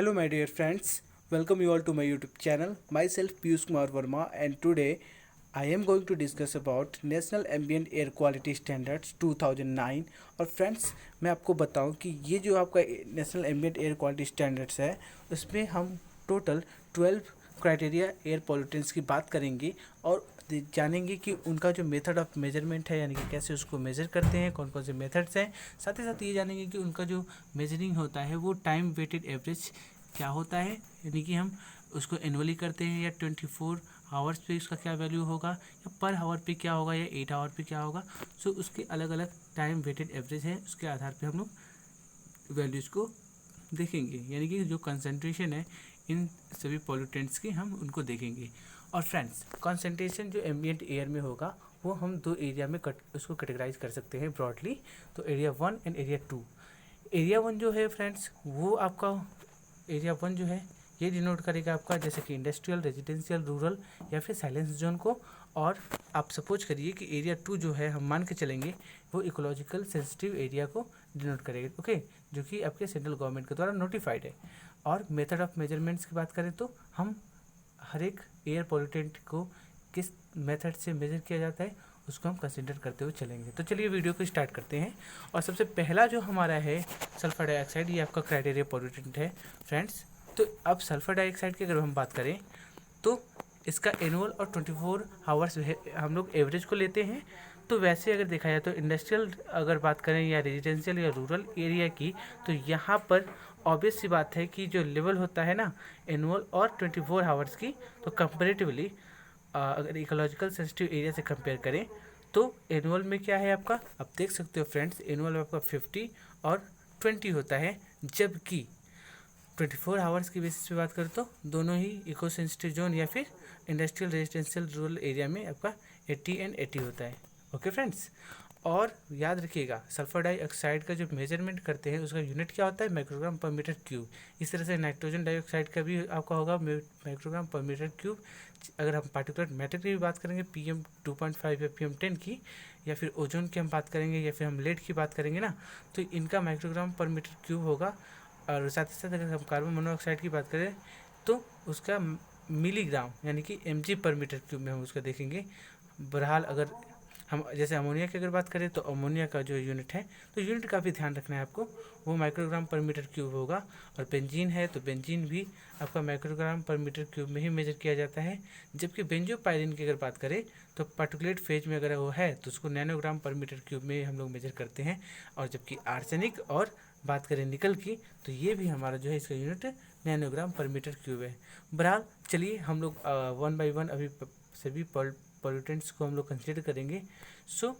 Hello, my dear friends. Welcome you all to my YouTube channel. Myself Piyush Kumar Verma, and today I am going to discuss about National Ambient Air Quality Standards 2009. और friends, मैं आपको बताऊं कि ये जो आपका national ambient air quality standards है, उसमें हम टोटल 12 क्राइटेरिया एयर पॉल्यूटेंट्स की बात करेंगे और जानेंगे कि उनका जो मेथड ऑफ मेजरमेंट है, यानी कि कैसे उसको मेज़र करते हैं, कौन कौन से मेथड्स हैं। साथ ही साथ ये जानेंगे कि उनका जो मेजरिंग होता है वो टाइम वेटेड एवरेज क्या होता है, यानी कि हम उसको एनुअली करते हैं या 24 आवर्स पे उसका क्या वैल्यू होगा, या पर आवर पे क्या होगा, या 8 आवर पे क्या होगा। सो उसके अलग अलग टाइम वेटेड एवरेज है, उसके आधार पे हम लोग वैल्यूज़ को देखेंगे, यानी कि जो कंसंट्रेशन है इन सभी पॉल्यूटेंट्स की हम उनको देखेंगे। और फ्रेंड्स, कंसंट्रेशन जो एम्बिएंट एयर में होगा वो हम दो एरिया में उसको कैटेगराइज कर सकते हैं ब्रॉडली। तो एरिया 1 एंड एरिया 2। एरिया 1 जो है फ्रेंड्स, वो आपका एरिया 1 जो है ये डिनोट करेगा आपका जैसे कि इंडस्ट्रियल, रेजिडेंशियल, रूरल या फिर साइलेंस जोन को। और आप सपोज करिए कि एरिया 2 जो है हम मान के चलेंगे वो इकोलॉजिकल सेंसिटिव एरिया को डिनोट करेगा, ओके, जो कि आपके सेंट्रल गवर्नमेंट के द्वारा नोटिफाइड है। और मेथड ऑफ मेजरमेंट्स की बात करें तो हम हर एक एयर पॉल्यूटेंट को किस मेथड से मेजर किया जाता है उसको हम कंसिडर करते हुए चलेंगे। तो चलिए वीडियो को स्टार्ट करते हैं। और सबसे पहला जो हमारा है सल्फर डाइऑक्साइड, ये आपका क्राइटेरिया पॉल्यूटेंट है फ्रेंड्स। तो अब सल्फर डाइऑक्साइड की अगर हम बात करें तो इसका एनुअल और 24 आवर्स हम लोग एवरेज को लेते हैं। तो वैसे अगर देखा जाए तो इंडस्ट्रियल अगर बात करें या रेजिडेंशियल या रूरल एरिया की, तो यहाँ पर ऑब्वियस सी बात है कि जो लेवल होता है ना एनुअल और 24 आवर्स की, तो कंपेरेटिवली अगर इकोलॉजिकल सेंसिटिव एरिया से कंपेयर करें तो एनुअल में क्या है आपका, आप देख सकते हो फ्रेंड्स, एनुअल में आपका 50 और 20 होता है। जबकि 24 आवर्स की बेसिस पे बात करें तो दोनों ही इको सेंसिटिव जोन या फिर इंडस्ट्रियल, रेजिडेंशियल, रूरल एरिया में आपका 80 एंड 80 होता है। ओके फ्रेंड्स, और याद रखिएगा सल्फर डाइऑक्साइड का जो मेजरमेंट करते हैं उसका यूनिट क्या होता है, माइक्रोग्राम पर मीटर क्यूब। इस तरह से नाइट्रोजन डाइऑक्साइड का भी आपका होगा माइक्रोग्राम पर मीटर क्यूब। अगर हम पार्टिकुलर मैटर की भी बात करेंगे PM 2.5 या PM 10 की, या फिर ओजोन की हम बात करेंगे, या फिर हम लेड की बात करेंगे ना, तो इनका माइक्रोग्राम पर मीटर क्यूब होगा। और साथ ही साथ अगर हम कार्बन मोनोऑक्साइड की बात करें तो उसका मिलीग्राम यानी कि mg पर मीटर क्यूब में हम उसका देखेंगे। बहरहाल अगर हम जैसे अमोनिया की अगर बात करें तो अमोनिया का जो यूनिट है, तो यूनिट का भी ध्यान रखना है आपको, वो माइक्रोग्राम पर मीटर क्यूब होगा। और बेंजीन है तो बेंजीन भी आपका माइक्रोग्राम पर मीटर क्यूब में ही मेजर किया जाता है। जबकि बेंजोपायरिन की अगर बात करें तो पार्टिकुलेट फेज में अगर वो है तो उसको नैनोग्राम पर मीटर क्यूब में हम लोग मेजर करते हैं। और जबकि आर्सेनिक और बात करें निकल की, तो ये भी हमारा जो है इसका यूनिट नैनोग्राम पर मीटर क्यूब है। बहरहाल चलिए हम लोग 1 बाई 1 अभी सभी पॉल्यूटेंट्स को हम लोग कंसिडर करेंगे। सो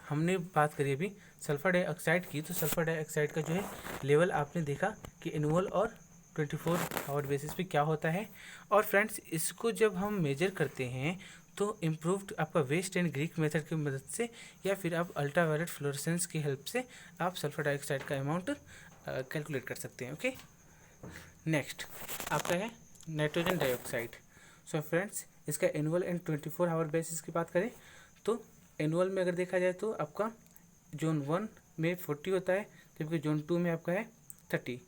हमने बात करी अभी सल्फर डाइऑक्साइड की, तो सल्फर डाइऑक्साइड का जो है लेवल आपने देखा कि एनुअल और 24 आवर बेसिस पे क्या होता है। और फ्रेंड्स, इसको जब हम मेजर करते हैं तो इम्प्रूव्ड आपका वेस्ट एंड ग्रीक मेथड की मदद से या फिर आप अल्ट्रावायलेट फ्लोरेसेंस की हेल्प से आप सल्फर डाइऑक्साइड का अमाउंट कैलकुलेट कर सकते हैं। ओके, नेक्स्ट आपका है नाइट्रोजन डाइऑक्साइड। सो फ्रेंड्स, इसका एनुअल एंड 24 आवर बेसिस की बात करें तो एनुअल में अगर देखा जाए तो आपका जोन 1 में 40 होता है, जबकि जोन 2 में आपका है 30।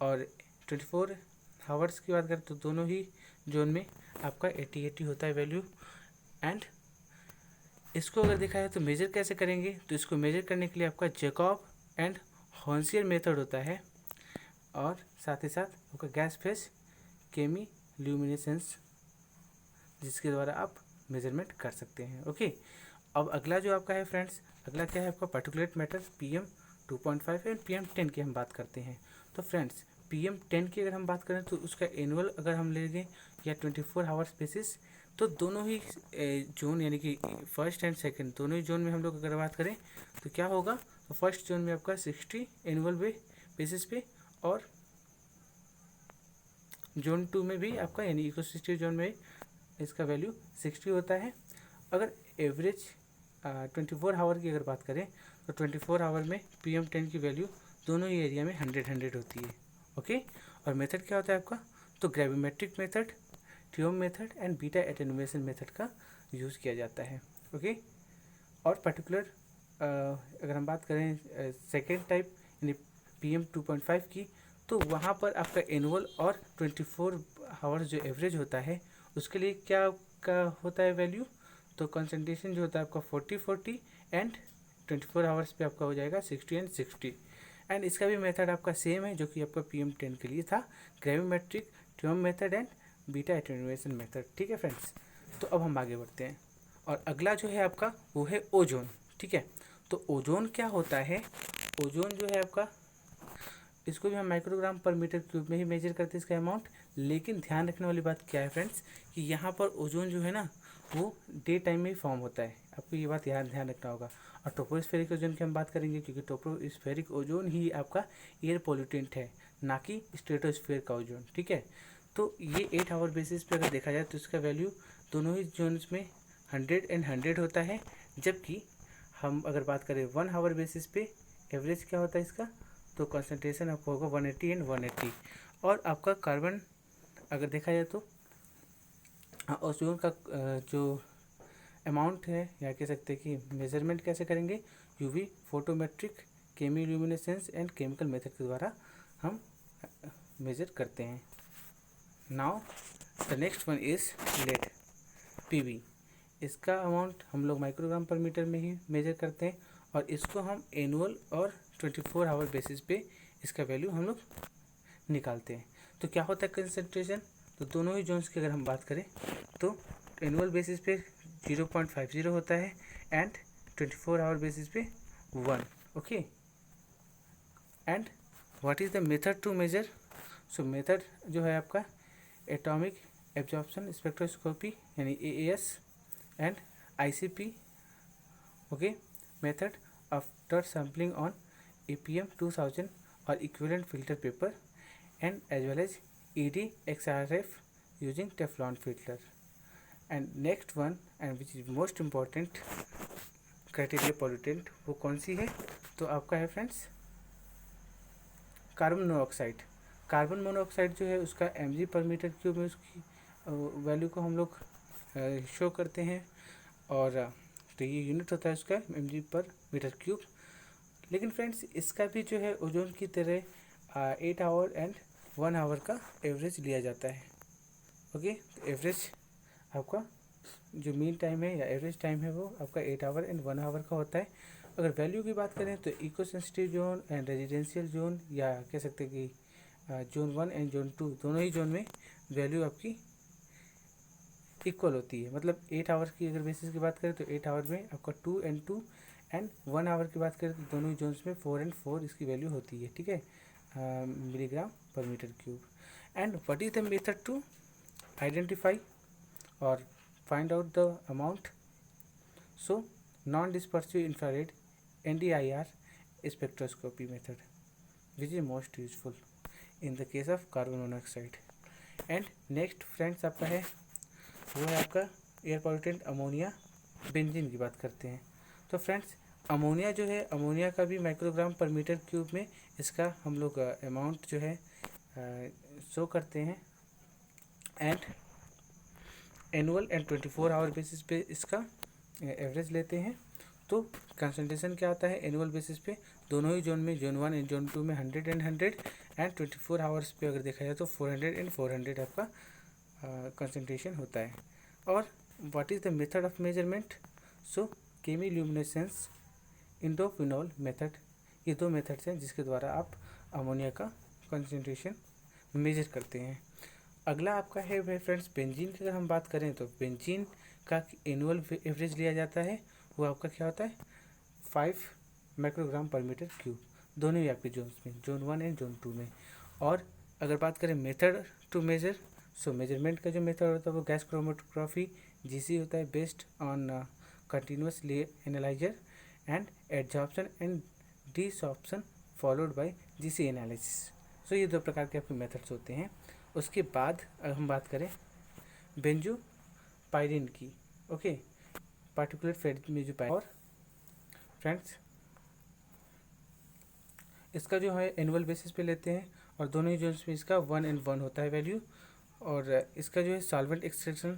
और 24 आवर्स की बात करें तो दोनों ही जोन में आपका 80 होता है वैल्यू। एंड इसको अगर देखा जाए तो मेजर कैसे करेंगे, तो इसको मेजर करने के लिए आपका जैकब एंड हॉन्सियर मेथड होता है, और साथ ही साथ आपका गैस फेस केमी ल्यूमिनेसेंस, जिसके द्वारा आप मेजरमेंट कर सकते हैं। ओके, अब अगला जो आपका है फ्रेंड्स, अगला क्या है आपका particulate matter PM 2.5 and PM 10 की हम बात करते हैं। तो फ्रेंड्स, PM 10 की अगर हम बात करें तो उसका एनुअल अगर हम ले लें या 24 आवर्स बेसिस, तो दोनों ही जोन यानी कि फर्स्ट एंड सेकंड दोनों ही जोन में हम लोग अगर बात करें तो क्या होगा, तो फर्स्ट जोन में आपका 60 एनुअल बेसिस पे, और जोन 2 में भी आपका यानी इकोसिस्टिव जोन में इसका वैल्यू 60 होता है। अगर एवरेज 24 आवर की अगर बात करें तो 24 आवर में PM 10 की वैल्यू दोनों ही एरिया में 100 होती है। ओके, और मेथड क्या होता है आपका, तो gravimetric method, TEOM method and beta attenuation method का यूज़ किया जाता है। ओके, और पर्टिकुलर अगर हम बात करें सेकेंड टाइप यानी PM 2.5 की, तो वहाँ पर आपका एनुअल और 24 आवर्स जो एवरेज होता है उसके लिए क्या का होता है वैल्यू, तो कंसंट्रेशन जो होता है आपका 40-40 एंड 24 आवर्स पे आपका हो जाएगा 60 एंड 60। एंड इसका भी मेथड आपका सेम है जो कि आपका PM10 के लिए था, gravimetric, TEOM method and beta attenuation method. ठीक है फ्रेंड्स, तो अब हम आगे बढ़ते हैं और अगला जो है आपका वो है ओजोन। ठीक है, तो ओजोन क्या होता है, ओजोन जो है आपका इसको भी हम माइक्रोग्राम पर मीटर क्यूब में ही मेजर करते हैं इसका अमाउंट। लेकिन ध्यान रखने वाली बात क्या है फ्रेंड्स कि यहाँ पर ओजोन जो है ना वो डे टाइम में ही फॉर्म होता है, आपको ये बात ध्यान रखना होगा। और ट्रोपोस्फेरिक ओजोन की हम बात करेंगे क्योंकि ट्रोपोस्फेरिक ओजोन ही आपका एयर पोल्यूटेंट है, ना कि स्ट्रेटोस्फेयर का ओजोन। ठीक है, तो ये 8 आवर बेसिस पे अगर देखा जाए तो इसका वैल्यू दोनों ही जोन्स में 100 एंड 100 होता है। जबकि हम अगर बात करें 1 आवर बेसिस पे एवरेज क्या होता है इसका, तो कंसंट्रेशन आपको होगा 180 एंड 180। और आपका कार्बन अगर देखा जाए तो ओजोन का जो अमाउंट है या कह सकते हैं कि मेजरमेंट कैसे करेंगे, UV, photometric, chemiluminescence and chemical method के द्वारा हम मेजर करते हैं। Now the next one is lead, PB. इसका अमाउंट हम लोग माइक्रोग्राम पर मीटर में ही मेजर करते हैं और इसको हम एनुअल और 24 आवर बेसिस पे इसका वैल्यू हम लोग निकालते हैं। तो क्या होता है कंसंट्रेशन, तो दोनों ही जोन्स की अगर हम बात करें तो एनुअल बेसिस पे 0.50 होता है एंड 24 आवर बेसिस पे 1। Okay, and what is the method to measure, so method जो है आपका एटॉमिक एब्जॉर्प्शन स्पेक्ट्रोस्कोपी यानी AAS and ICP। Okay, method after sampling on APM 2000 और equivalent filter paper and as well as ED-XRF using Teflon filter. And next one and which is most important criteria pollutant वो कौन सी है, तो आपका है friends carbon monoxide. Carbon monoxide जो है उसका mg पर मीटर क्यूब में उसकी वैल्यू को हम लोग शो करते हैं और तो ये यूनिट होता है उसका mg पर मीटर क्यूब। लेकिन फ्रेंड्स इसका भी जो है ओजोन की तरह 8 आवर एंड 1 आवर का एवरेज लिया जाता है। ओके, तो एवरेज आपका जो मीन टाइम है या एवरेज टाइम है वो आपका 8 आवर एंड 1 आवर का होता है। अगर वैल्यू की बात करें तो eco sensitive zone and residential zone या कह सकते हैं कि जोन 1 एंड जोन 2 दोनों ही जोन में वैल्यू आपकी इक्वल होती है। मतलब 8 आवर की अगर बेसिस की बात करें तो 8 आवर में आपका 2 एंड 2 एंड 1 आवर की बात करें तो दोनों ही जोन्स में 4 एंड 4 इसकी वैल्यू होती है। ठीक है, milligram per metre cube. And what is the method to identify और find out the amount, so non dispersive infrared NDIR spectroscopy method which is most useful in the case of carbon monoxide. And next friends आपका है वो है आपका air pollutant ammonia, benzene की बात करते हैं। तो फ्रेंड्स अमोनिया जो है, अमोनिया का भी माइक्रोग्राम पर मीटर क्यूब में इसका हम लोग अमाउंट जो है शो करते हैं and annual and 24 hour basis पे इसका एवरेज लेते हैं। तो कंसंट्रेशन क्या आता है एनुअल बेसिस पे दोनों ही जोन में, जोन 1 एंड जोन 2 में 100 एंड 100 एंड 24 आवर्स पे अगर देखा जाए तो 400 एंड 400 आपका कंसंट्रेशन होता है। और what is the method of measurement, so chemiluminescence, indophenol method, ये दो मेथड्स हैं जिसके द्वारा आप अमोनिया का कंसंट्रेशन मेजर करते हैं। अगला आपका है भाई फ्रेंड्स बेंजीन की अगर हम बात करें तो बेंजीन का एनुअल एवरेज लिया जाता है, वो आपका क्या होता है 5 माइक्रोग्राम पर मीटर क्यूब, दोनों ही आपके जोन्स में, जोन 1 एंड जोन 2 में। और अगर बात करें method to measure, so measurement का जो मेथड होता है वो गैस क्रोमेटोग्राफी GC होता है, based on continuous analyser and adsorption and desorption followed by GC analysis. So ये दो प्रकार के आपके मेथड्स होते हैं। उसके बाद अगर हम बात करें बेंजोपाइरिन की, ओके, पार्टिकुलर फेट में जो पाए, और फ्रेंड्स इसका जो है एनुअल बेसिस पे लेते हैं और दोनों ही जोन्स में इसका 1 एंड 1 होता है वैल्यू। और इसका जो है solvent extraction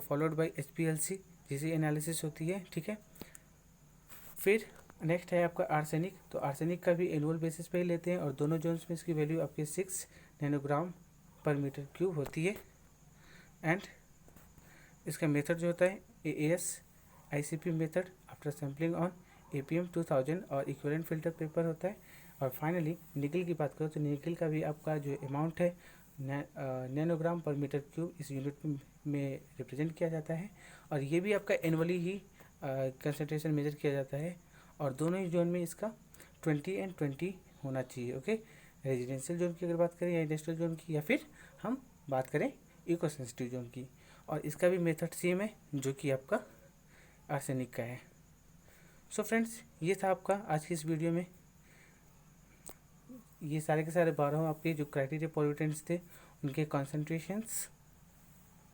followed by HPLC GC analysis होती है। ठीक है, फिर नेक्स्ट है आपका आर्सेनिक। तो आर्सेनिक का भी एनुअल बेसिस पे ही लेते हैं और दोनों जोन्स में इसकी वैल्यू आपकी 6 नैनोग्राम पर मीटर क्यूब होती है। एंड इसका मेथड जो होता है AAS ICP method after sampling on APM 2000 और इक्विवेलेंट फिल्टर पेपर होता है। और फाइनली निकल की बात करो तो निकल का भी आपका जो अमाउंट है नैनोग्राम पर मीटर क्यूब इस यूनिट में रिप्रेजेंट किया जाता है। और ये भी आपका एनुअली ही कंसनट्रेशन मेजर किया जाता है। और दोनों ही जोन में इसका 20 एंड 20 होना चाहिए। ओके, रेजिडेंशियल जोन की अगर बात करें या इंडस्ट्रियल जोन की, या फिर हम बात करें इको सेंसिटिव जोन की। और इसका भी मेथड सेम है जो कि आपका आर्सेनिक का है। सो फ्रेंड्स, ये था आपका आज की इस वीडियो में। ये सारे के सारे 12 आपके जो क्राइटेरिया पॉल्यूटेंट्स थे उनके कॉन्सेंट्रेशंस